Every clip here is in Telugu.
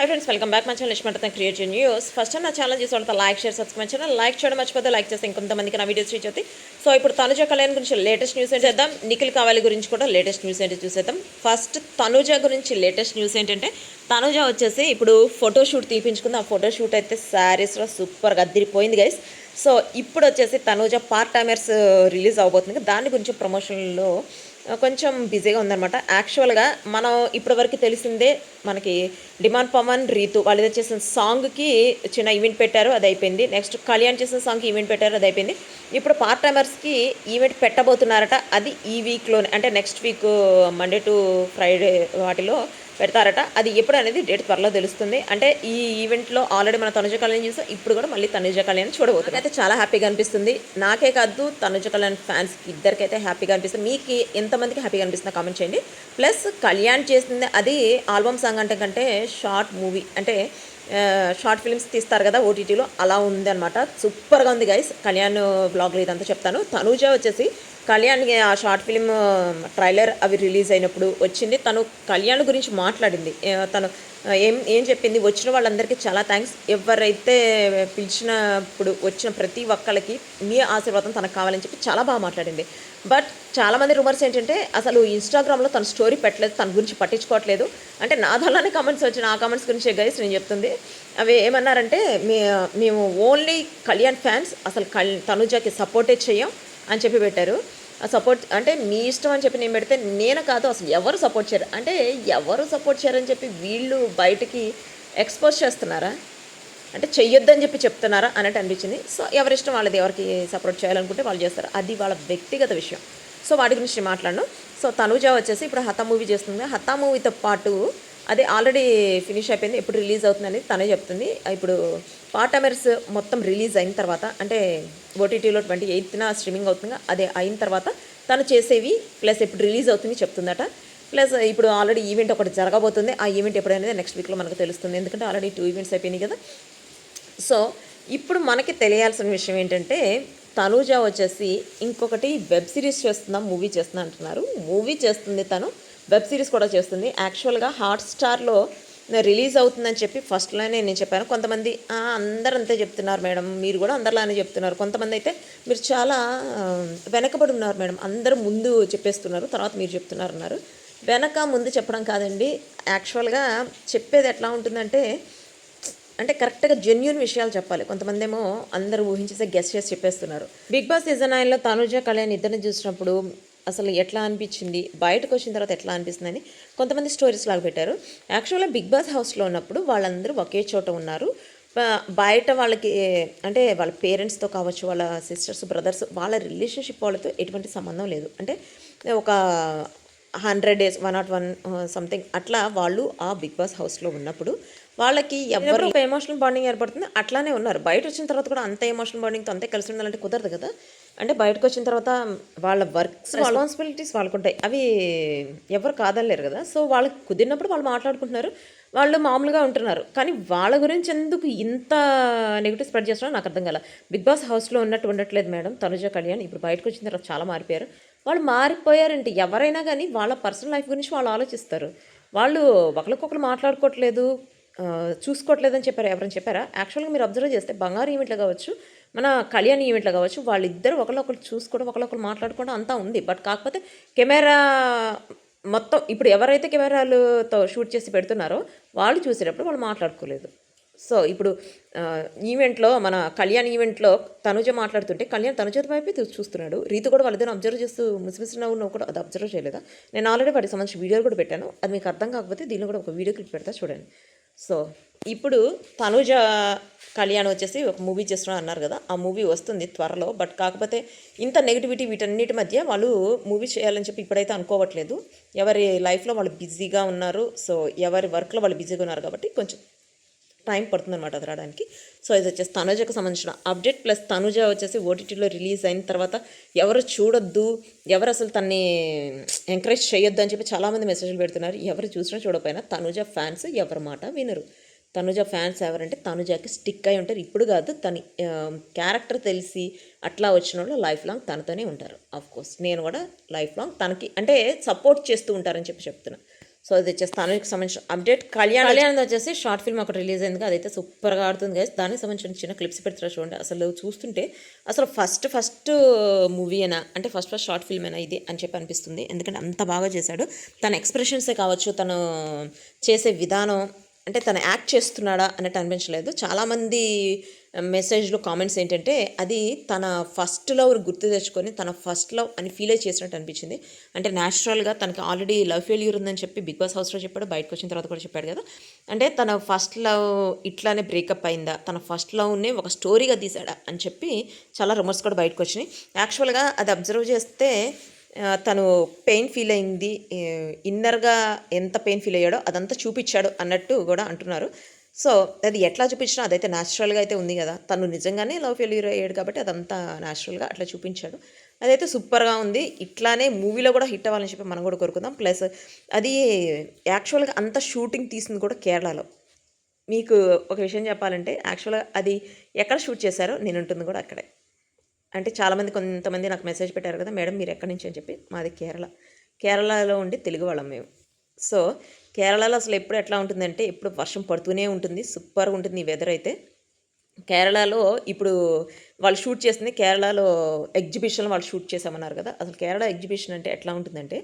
Hi friends, welcome back. మన ఛానల్ ఇష్టపడతా క్రియేటివ్ న్యూస్. ఫస్ట్ నా ఛానల్ చూసి వాళ్ళతో like share subscribe channel like చేయడం మర్చిపోతే లైక్ చేస్తే ఇంకొంతమందికి నా వీడియోస్ రీచ్ అవుతాయి. సో ఇప్పుడు తనుజ కళ్యాణ్ గురించి లేటెస్ట్ న్యూస్ ఏంటి చేద్దాం. నిఖిల్ కావాలి గురించి కూడా లేటెస్ట్ న్యూస్ ఏంటి చూసేద్దాం. ఫస్ట్ తనుజ గురించి లేటెస్ట్ న్యూస్ ఏంటంటే తనుజ వచ్చేసి ఇప్పుడు ఫోటోషూట్ తీపించుకుంది. ఆ ఫోటోషూట్ అయితే శారీస్లో సూపర్గా అదిరిపోయింది గైస్. సో ఇప్పుడు వచ్చేసి తనుజ పార్ట్ టైమర్స్ రిలీజ్ అవబోతుంది. దాని గురించి ప్రమోషన్లో కొంచెం బిజీగా ఉందన్నమాట. యాక్చువల్గా మనం ఇప్పటివరకు తెలిసిందే, మనకి డిమాండ్ పవన్ రీతు వాళ్ళు ఏదో చేసిన సాంగ్కి చిన్న ఈవెంట్ పెట్టారు, అది అయిపోయింది. నెక్స్ట్ కళ్యాణ్ చేసిన సాంగ్కి ఈవెంట్ పెట్టారు, అది అయిపోయింది. ఇప్పుడు పార్ట్ టైమర్స్కి ఈవెంట్ పెట్టబోతున్నారట. అది ఈ వీక్లోనే, అంటే next week Monday to Friday వాటిలో పెడతారట. అది ఎప్పుడు అనేది డేట్ త్వరలో తెలుస్తుంది. అంటే ఈ ఈవెంట్లో ఆల్రెడీ మన తనుజ కళ్యాణ్ చూసాం, ఇప్పుడు కూడా మళ్ళీ తనుజ కళ్యాణ్ చూడబోతుంది. అయితే చాలా హ్యాపీగా అనిపిస్తుంది. నాకే కాదు, తనుజ కళ్యాణ్ ఫ్యాన్స్కి ఇద్దరికైతే హ్యాపీగా అనిపిస్తుంది. మీకు ఎంతమందికి హ్యాపీగా అనిపిస్తుందో కామెంట్ చేయండి. ప్లస్ కళ్యాణ్ చేసింది అది ఆల్బమ్ సాంగ్ అంటే కంటే షార్ట్ మూవీ, అంటే షార్ట్ ఫిల్మ్స్ తీస్తారు కదా ఓటీటీలో, అలా ఉంది అనమాట. సూపర్గా ఉంది గైస్. కళ్యాణ్ బ్లాగ్లో ఇదంతా చెప్తాను. తనుజ వచ్చేసి కళ్యాణ్కి ఆ షార్ట్ ఫిల్మ్ ట్రైలర్ అవి రిలీజ్ అయినప్పుడు వచ్చింది. తను కళ్యాణ్ గురించి మాట్లాడింది. తను ఏం చెప్పింది, వచ్చిన వాళ్ళందరికీ చాలా థ్యాంక్స్. ఎవరైతే పిలిచినప్పుడు వచ్చిన ప్రతి ఒక్కళ్ళకి మీ ఆశీర్వాదం తనకు కావాలని చెప్పి చాలా బాగా మాట్లాడింది. బట్ చాలామంది రూమర్స్ ఏంటంటే అసలు ఇన్స్టాగ్రామ్లో తన స్టోరీ పెట్టలేదు, తన గురించి పట్టించుకోవట్లేదు. అంటే నా దానిలోనే కామెంట్స్ వచ్చిన ఆ కామెంట్స్ గురించి గైస్ నేను చెప్తుంది. అవి ఏమన్నారంటే, మేము ఓన్లీ కళ్యాణ్ ఫ్యాన్స్, అసలు తనుజకి సపోర్టే చెయ్యం అని చెప్పి పెట్టారు. ఆ సపోర్ట్ అంటే మీ ఇష్టం అని చెప్పి నేను పెడితే, నేను కాదు అసలు ఎవరు సపోర్ట్ చేయరు అంటే, ఎవరు సపోర్ట్ చేయరని చెప్పి వీళ్ళు బయటికి ఎక్స్పోజ్ చేస్తున్నారా, అంటే చెయ్యొద్దని చెప్పి చెప్తున్నారా అన్నట్టు అనిపించింది. సో ఎవరిష్టం వాళ్ళది, ఎవరికి సపోర్ట్ చేయాలనుకుంటే వాళ్ళు చేస్తారు, అది వాళ్ళ వ్యక్తిగత విషయం. సో వాటి గురించి నేను మాట్లాడను. సో తనుజ వచ్చేసి ఇప్పుడు హతా మూవీ చేస్తుంది. హతా మూవీతో పాటు అది ఆల్రెడీ ఫినిష్ అయిపోయింది, ఎప్పుడు రిలీజ్ అవుతుందని తనే చెప్తుంది. ఇప్పుడు పార్ట్ టైమర్స్ మొత్తం రిలీజ్ అయిన తర్వాత, అంటే ఓటీటీలో 28న స్ట్రీమింగ్ అవుతుంది, అదే అయిన తర్వాత తను చేసేవి ప్లస్ ఎప్పుడు రిలీజ్ అవుతుంది చెప్తుందట. ప్లస్ ఇప్పుడు ఆల్రెడీ ఈవెంట్ ఒకటి జరగబోతుంది. ఆ ఈవెంట్ ఎప్పుడైనా నెక్స్ట్ వీక్లో మనకు తెలుస్తుంది, ఎందుకంటే ఆల్రెడీ 2 ఈవెంట్స్ అయిపోయినాయి కదా. సో ఇప్పుడు మనకి తెలియాల్సిన విషయం ఏంటంటే, తనుజ వచ్చేసి ఇంకొకటి వెబ్ సిరీస్ చేస్తుందా, మూవీ చేస్తుందా అంటున్నారు. మూవీ చేస్తుంది తను, వెబ్ సిరీస్ కూడా చేస్తుంది. యాక్చువల్గా హాట్స్టార్లో రిలీజ్ అవుతుందని చెప్పి ఫస్ట్లోనే నేను చెప్పాను. కొంతమంది అందరూ అంతే చెప్తున్నారు మేడం, మీరు కూడా అందరిలానే చెప్తున్నారు. కొంతమంది అయితే మీరు చాలా వెనకబడి ఉన్నారు మేడం, అందరూ ముందు చెప్పేస్తున్నారు తర్వాత మీరు చెప్తున్నారు అన్నారు. వెనక ముందు చెప్పడం కాదండి, యాక్చువల్గా చెప్పేది ఎట్లా ఉంటుందంటే, అంటే కరెక్ట్గా జెన్యూన్ విషయాలు చెప్పాలి. కొంతమంది ఏమో అందరూ ఊహించేసే గెస్ట్ చేసి చెప్పేస్తున్నారు. బిగ్ బాస్ సీజన్ 9లో తనుజ కళ్యాణ్ ఇద్దరిని చూసినప్పుడు అసలు ఎట్లా అనిపించింది, బయటకు వచ్చిన తర్వాత ఎట్లా అనిపిస్తుందని కొంతమంది స్టోరీస్ లాగా పెట్టారు. యాక్చువల్గా బిగ్ బాస్ హౌస్లో ఉన్నప్పుడు వాళ్ళందరూ ఒకే చోట ఉన్నారు. బయట వాళ్ళకి అంటే వాళ్ళ పేరెంట్స్తో కావచ్చు, వాళ్ళ సిస్టర్స్ బ్రదర్స్, వాళ్ళ రిలేషన్షిప్ వాళ్ళతో ఎటువంటి సంబంధం లేదు. అంటే ఒక 100 days 101 సంథింగ్ అట్లా వాళ్ళు ఆ బిగ్ బాస్ హౌస్లో ఉన్నప్పుడు వాళ్ళకి ఎవరు ఒక ఎమోషనల్ బాండింగ్ ఏర్పడుతుంది, అట్లానే ఉన్నారు. బయట వచ్చిన తర్వాత కూడా అంత ఎమోషనల్ బాండింగ్తో అంతే కలిసి ఉండాలంటే కుదరదు కదా. అంటే బయటకు వచ్చిన తర్వాత వాళ్ళ వర్క్స్ రెస్పాన్సిబిలిటీస్ వాళ్ళకు ఉంటాయి, అవి ఎవరు కాదనలేరు కదా. సో వాళ్ళకి కుదిరినప్పుడు వాళ్ళు మాట్లాడుకుంటున్నారు, వాళ్ళు మామూలుగా ఉంటున్నారు. కానీ వాళ్ళ గురించి ఎందుకు ఇంత నెగిటివ్ స్ప్రెడ్ చేస్తున్నారో నాకు అర్థం కాల. బిగ్ బాస్ హౌస్లో ఉన్నట్టు ఉండట్లేదు మేడం తనుజ కళ్యాణ్. ఇప్పుడు బయటకు వచ్చిన తర్వాత చాలా మారిపోయారు. వాళ్ళు మారిపోయారంటే ఎవరైనా కానీ వాళ్ళ పర్సనల్ లైఫ్ గురించి వాళ్ళు ఆలోచిస్తారు. వాళ్ళు ఒకరికొకరు మాట్లాడుకోవట్లేదు, చూసుకోవట్లేదని చెప్పారు. ఎవరైనా చెప్పారా? యాక్చువల్గా మీరు అబ్జర్వ్ చేస్తే బంగారు ఈవెంట్లో కావచ్చు, మన కళ్యాణ్ ఈవెంట్లో కావచ్చు, వాళ్ళిద్దరు ఒకరికొకరు చూసుకోవడం, ఒకరికొకరు మాట్లాడుకోవడం అంతా ఉంది. బట్ కాకపోతే కెమెరా మొత్తం ఇప్పుడు ఎవరైతే కెమెరాలతో షూట్ చేసి పెడుతున్నారో వాళ్ళు చూసేటప్పుడు వాళ్ళు మాట్లాడుకోలేదు. సో ఇప్పుడు ఈవెంట్లో, మన కళ్యాణ్ ఈవెంట్లో తనుజ మాట్లాడుతుంటే కళ్యాణ్ తనుజ వైపే చూస్తున్నాడు. రీతు కూడా వాళ్ళిద్దరు అబ్జర్వ్ చేస్తూ ముసిమిసి నువ్వు కూడా అది అబ్జర్వ్ చేయలేదా? నేను ఆల్రెడీ వాటికి సంబంధించిన వీడియోలు కూడా పెట్టాను, అది మీకు అర్థం కాకపోతే దీనిలో కూడా ఒక వీడియో క్లిప్ పెడతా చూడండి. సో ఇప్పుడు తనుజ కళ్యాణ్ వచ్చేసి ఒక మూవీ చేస్తున్నా అన్నారు కదా, ఆ మూవీ వస్తుంది త్వరలో. బట్ కాకపోతే ఇంత నెగిటివిటీ వీటన్నిటి మధ్య వాళ్ళు మూవీ చేయాలని చెప్పి ఇప్పుడైతే అనుకోవట్లేదు. ఎవరి లైఫ్లో వాళ్ళు బిజీగా ఉన్నారు. సో ఎవరి వర్క్లో వాళ్ళు బిజీగా ఉన్నారు కాబట్టి కొంచెం టైం పడుతుంది అనమాట అది రావడానికి. సో ఇది వచ్చేసి తనుజకు సంబంధించిన అప్డేట్. ప్లస్ తనుజ వచ్చేసి ఓటీటీలో రిలీజ్ అయిన తర్వాత ఎవరు చూడొద్దు, ఎవరు అసలు తన్ని ఎంకరేజ్ చేయొద్దు అని చెప్పి చాలామంది మెసేజ్లు పెడుతున్నారు. ఎవరు చూసినా చూడకపోయినా తనుజ ఫ్యాన్స్ ఎవరి మాట వినరు. తనుజ ఫ్యాన్స్ ఎవరంటే తనుజకి స్టిక్ అయి ఉంటారు. ఇప్పుడు కాదు, తన క్యారెక్టర్ తెలిసి అట్లా వచ్చిన వాళ్ళు లైఫ్ లాంగ్ తనతోనే ఉంటారు. ఆఫ్కోర్స్ నేను కూడా లైఫ్ లాంగ్ తనకి అంటే సపోర్ట్ చేస్తూ ఉంటారని చెప్పి చెప్తున్నా. సో అది వచ్చేసి తనుకి సంబంధించిన అప్డేట్. కళ్యాణ్ వచ్చేసి షార్ట్ ఫిల్మ్ ఒకటి రిలీజ్ అయింది, అదైతే సూపర్గా ఆడుతుంది గైస్. దానికి సంబంధించిన చిన్న క్లిప్స్ పెడతారు చూడండి. అసలు చూస్తుంటే అసలు ఫస్ట్ మూవీ అయినా అంటే ఫస్ట్ షార్ట్ ఫిల్మ్ అయినా ఇది అని చెప్పి అనిపిస్తుంది. ఎందుకంటే అంత బాగా చేశాడు. తన ఎక్స్ప్రెషన్సే కావచ్చు, తను చేసే విధానం, అంటే తను యాక్ట్ చేస్తున్నాడా అన్నట్టు అనిపించలేదు. చాలామంది మెసేజ్లు కామెంట్స్ ఏంటంటే అది తన ఫస్ట్ లవ్ గుర్తు తెచ్చుకొని తన ఫస్ట్ లవ్ అని ఫీల్ అయి చేసినట్టు అనిపించింది. అంటే న్యాచురల్గా తనకి ఆల్రెడీ లవ్ ఫెయిల్యూర్ ఉందని చెప్పి బిగ్ బాస్ హౌస్లో చెప్పాడు, బయటకు వచ్చిన తర్వాత కూడా చెప్పాడు కదా. అంటే తన ఫస్ట్ లవ్ ఇట్లానే బ్రేకప్ అయిందా, తన ఫస్ట్ లవ్నే ఒక స్టోరీగా తీసాడా అని చెప్పి చాలా రూమర్స్ కూడా బయటకు వచ్చినాయి. యాక్చువల్గా అది అబ్జర్వ్ చేస్తే తను పెయిన్ ఫీల్ అయింది, ఇన్నర్గా ఎంత పెయిన్ ఫీల్ అయ్యాడో అదంతా చూపించాడు అన్నట్టు కూడా అంటున్నారు. సో అది ఎట్లా చూపించినా అదైతే న్యాచురల్గా అయితే ఉంది కదా. తను నిజంగానే లవ్ ఫెయిల్యూర్ అయ్యాడు కాబట్టి అదంతా న్యాచురల్గా అట్లా చూపించాడు. అదైతే సూపర్గా ఉంది. ఇట్లానే మూవీలో కూడా హిట్ అవ్వాలని చెప్పి మనం కూడా కోరుకుందాం. ప్లస్ అది యాక్చువల్గా అంత షూటింగ్ తీసింది కూడా కేరళలో. మీకు ఒక విషయం చెప్పాలంటే యాక్చువల్గా అది ఎక్కడ షూట్ చేశారో నేను ఉంటుంది కూడా అక్కడే. అంటే చాలామంది కొంతమంది నాకు మెసేజ్ పెట్టారు కదా, మేడం మీరు ఎక్కడి నుంచి అని చెప్పి. మాది కేరళలో ఉండి తెలుగు వాళ్ళం మేము. సో కేరళలో అసలు ఎప్పుడు ఎట్లా ఉంటుందంటే ఎప్పుడు వర్షం పడుతూనే ఉంటుంది, సూపర్గా ఉంటుంది ఈ వెదర్ అయితే. కేరళలో ఇప్పుడు వాళ్ళు షూట్ చేస్తుంది, కేరళలో ఎగ్జిబిషన్ వాళ్ళు షూట్ చేసామన్నారు కదా. అసలు కేరళ ఎగ్జిబిషన్ అంటే ఎట్లా ఉంటుందంటే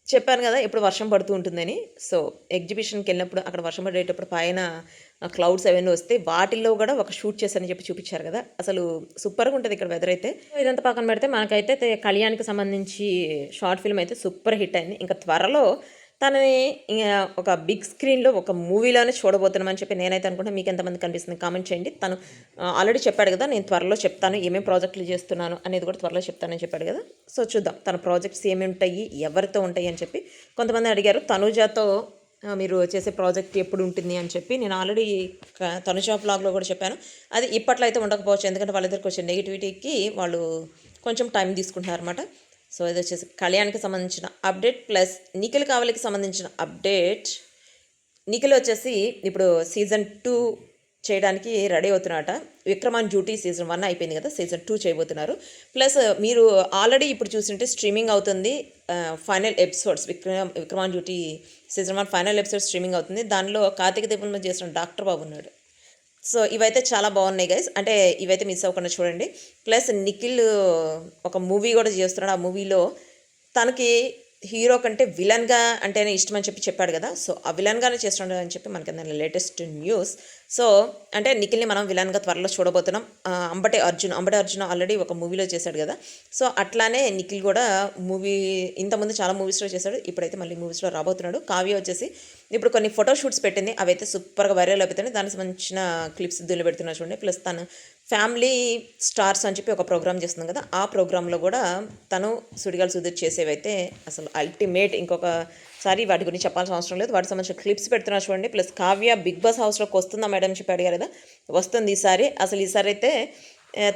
చెప్పాను కదా ఎప్పుడు వర్షం పడుతూ ఉంటుందని. సో ఎగ్జిబిషన్కి వెళ్ళినప్పుడు అక్కడ వర్షం పడేటప్పుడు పైన క్లౌడ్స్ అవన్నీ వస్తే వాటిల్లో కూడా ఒక షూట్ చేశారని చెప్పి చూపించారు కదా. అసలు సూపర్గా ఉంటుంది ఇక్కడ వెదర్ అయితే. ఇదంతా పక్కన పెడితే మనకైతే కళ్యాణ్కి సంబంధించి షార్ట్ ఫిల్మ్ అయితే సూపర్ హిట్ అయింది. ఇంకా త్వరలో తనని ఒక బిగ్ స్క్రీన్లో ఒక మూవీలోనే చూడబోతున్నామని చెప్పి నేనైతే అనుకుంటా. మీకు ఎంతమంది కనిపిస్తుంది కామెంట్ చేయండి. తను ఆల్రెడీ చెప్పాడు కదా, నేను త్వరలో చెప్తాను ఏమేమి ప్రాజెక్టులు చేస్తున్నాను అనేది కూడా త్వరలో చెప్తానని చెప్పాడు కదా. సో చూద్దాం తన ప్రాజెక్ట్స్ ఏమేమి ఉంటాయి, ఎవరితో ఉంటాయి అని చెప్పి కొంతమంది అడిగారు. తనుజాతో మీరు చేసే ప్రాజెక్ట్ ఎప్పుడు ఉంటుంది అని చెప్పి నేను ఆల్రెడీ తనుజా బ్లాగ్లో కూడా చెప్పాను. అది ఇప్పట్లో అయితే ఉండకపోవచ్చు, ఎందుకంటే వాళ్ళిద్దరికి వచ్చే నెగిటివిటీకి వాళ్ళు కొంచెం టైం తీసుకుంటున్నారు అనమాట. సో ఇది వచ్చేసి కళ్యాణ్కి సంబంధించిన అప్డేట్. ప్లస్ నిఖిల్ కావలికి సంబంధించిన అప్డేట్. నిఖిల్ వచ్చేసి ఇప్పుడు సీజన్ 2 చేయడానికి రెడీ అవుతున్నారట. విక్రమాన్ డ్యూటీ సీజన్ 1 అయిపోయింది కదా, సీజన్ 2 చేయబోతున్నారు. ప్లస్ మీరు ఆల్రెడీ ఇప్పుడు చూసింటే స్ట్రీమింగ్ అవుతుంది ఫైనల్ ఎపిసోడ్స్. విక్రమాన్ duty season 1 final episodes streaming అవుతుంది. దానిలో కార్తీక దీపం మీద చేసిన డాక్టర్ బాబు ఉన్నాడు. సో ఇవైతే చాలా బాగున్నాయి గైస్, అంటే ఇవైతే మిస్ అవ్వకుండా చూడండి. ప్లస్ నిఖిల్ ఒక మూవీ కూడా చేస్తున్నాడు. ఆ మూవీలో తనకి హీరో కంటే విలన్గా అంటేనే ఇష్టం అని చెప్పి చెప్పాడు కదా. సో ఆ విలన్గానే చేస్తున్నాడు అని చెప్పి మనకి దాని లేటెస్ట్ న్యూస్. సో అంటే నిఖిల్ని మనం విలన్గా త్వరలో చూడబోతున్నాం. అంబటి అర్జున్ ఆల్రెడీ ఒక మూవీలో చేశాడు కదా. సో అట్లానే నిఖిల్ కూడా మూవీ ఇంతకుముందు చాలా మూవీస్లో చేశాడు, ఇప్పుడైతే మళ్ళీ మూవీస్లో రాబోతున్నాడు. కావ్య వచ్చేసి ఇప్పుడు కొన్ని ఫోటో షూట్స్ పెట్టింది, అవైతే సూపర్గా వైరల్ అయిపోతున్నాయి. దానికి సంబంధించిన క్లిప్స్ దుల్లు పెడుతున్నా చూడండి. ప్లస్ తను ఫ్యామిలీ స్టార్స్ అని చెప్పి ఒక ప్రోగ్రామ్ చేస్తుంది కదా, ఆ ప్రోగ్రాంలో కూడా తను సుడిగాలి సుధీర్ చేసేవైతే అసలు అల్టిమేట్. ఇంకొకసారి వాటి గురించి చెప్పాల్సిన అవసరం లేదు, వాటికి సంబంధించిన క్లిప్స్ పెడుతున్నా చూడండి. ప్లస్ కావ్య బిగ్ బాస్ హౌస్లోకి వస్తుందా మేడం చెప్పి అడిగారు కదా, వస్తుంది ఈసారి. అసలు ఈసారి అయితే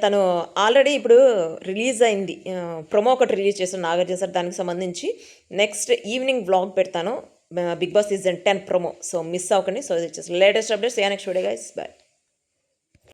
తను ఆల్రెడీ ఇప్పుడు రిలీజ్ అయింది, ప్రొమో ఒకటి రిలీజ్ చేస్తాను నాగార్జున సార్, దానికి సంబంధించి నెక్స్ట్ ఈవినింగ్ వ్లాగ్ పెడతాను Bigg boss season 10 promo. So miss అవ్వకండి. సో ఇది వచ్చేసి latest updates. Next video guys, bye.